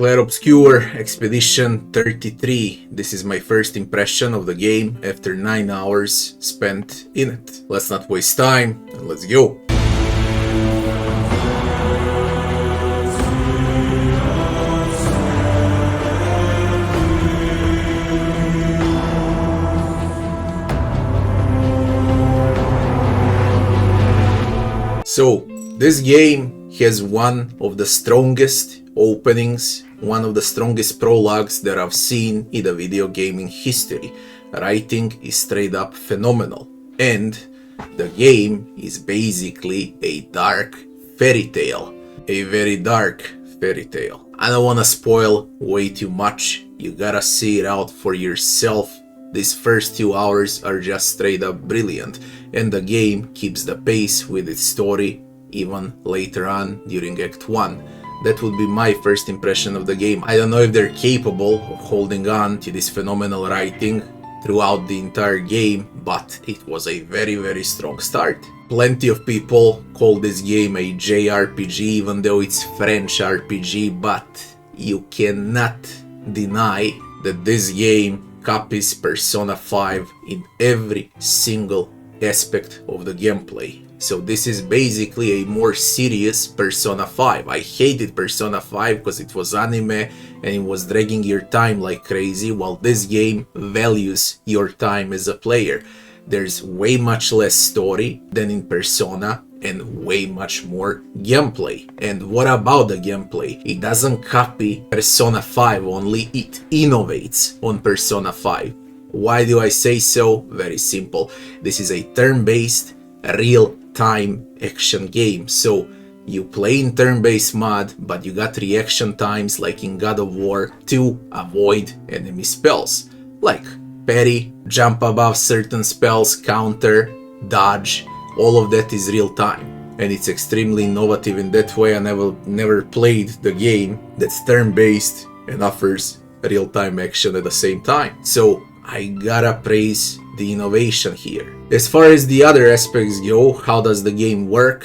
Clair Obscur Expedition 33. This is my first impression of the game after 9 hours spent in it. Let's not waste time and let's go. So, this game has one of the strongest openings, one of the strongest prologues that I've seen in the video gaming history. Writing is straight up phenomenal. And the game is basically a dark fairy tale. A very dark fairy tale. I don't want to spoil way too much. You gotta see it out for yourself. These first 2 hours are just straight up brilliant. And the game keeps the pace with its story even later on during Act 1. That would be my first impression of the game. I don't know if they're capable of holding on to this phenomenal writing throughout the entire game, but it was a very strong start. Plenty of people call this game a jrpg, even though it's French RPG, but you cannot deny that this game copies Persona 5 in every single aspect of the gameplay. So this is basically a more serious Persona 5. I hated Persona 5 because it was anime and it was dragging your time like crazy, while this game values your time as a player. There's way much less story than in Persona and way much more gameplay. And what about the gameplay? It doesn't copy Persona 5 only, it innovates on Persona 5. Why do I say so? Very simple. This is a turn-based, real-time action game. So you play in turn-based mode, but you got reaction times like in God of War to avoid enemy spells. Like parry, jump above certain spells, counter, dodge. All of that is real-time. And it's extremely innovative in that way. I never played the game that's turn-based and offers real-time action at the same time. So I gotta praise the innovation here. As far as the other aspects go, how does the game work?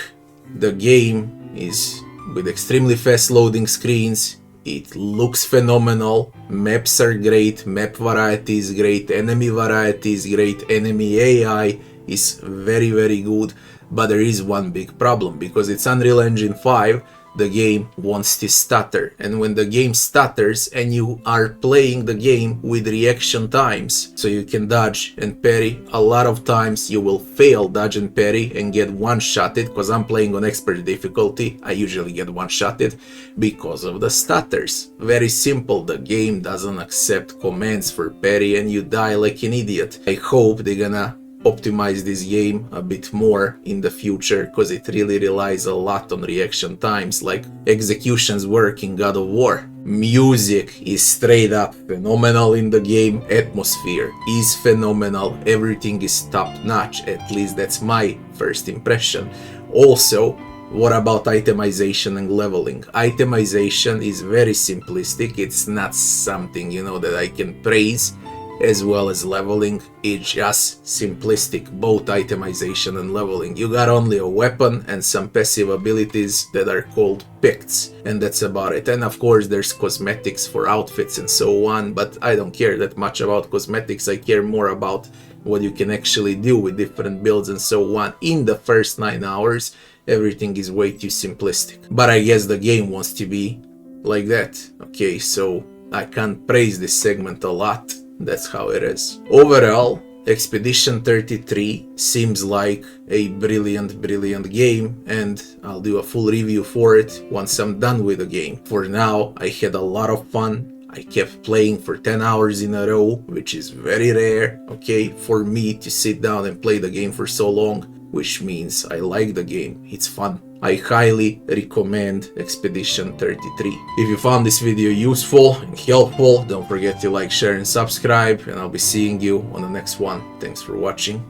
The game is with extremely fast loading screens. It looks phenomenal. Maps are great, map variety is great, enemy variety is great, enemy AI is very good. But there is one big problem, because it's Unreal Engine 5. The game wants to stutter, and when the game stutters and you are playing the game with reaction times, so you can dodge and parry, a lot of times you will fail dodge and parry and get one-shotted. Because I'm playing on expert difficulty, I usually get one-shotted because of the stutters. Very simple, the game doesn't accept commands for parry and you die like an idiot. I hope they're gonna optimize this game a bit more in the future, because it really relies a lot on reaction times, like executions work in God of War. Music is straight up phenomenal in the game, atmosphere is phenomenal, everything is top notch, at least that's my first impression. Also, what about itemization and leveling? Itemization is very simplistic, it's not something, that I can praise. As well as leveling, it's just simplistic, both itemization and leveling. You got only a weapon and some passive abilities that are called picts, and that's about it. And of course there's cosmetics for outfits and so on, but I don't care that much about cosmetics. I care more about what you can actually do with different builds and so on. In the first 9 hours, everything is way too simplistic. But I guess the game wants to be like that. Okay, so I can't praise this segment a lot. That's how it is. Overall, Expedition 33 seems like a brilliant game, and I'll do a full review for it once I'm done with the game. For now, I had a lot of fun. I kept playing for 10 hours in a row, which is very rare, okay, for me to sit down and play the game for so long, which means I like the game, it's fun. I highly recommend Expedition 33. If you found this video useful and helpful, don't forget to like, share and subscribe, and I'll be seeing you on the next one. Thanks for watching.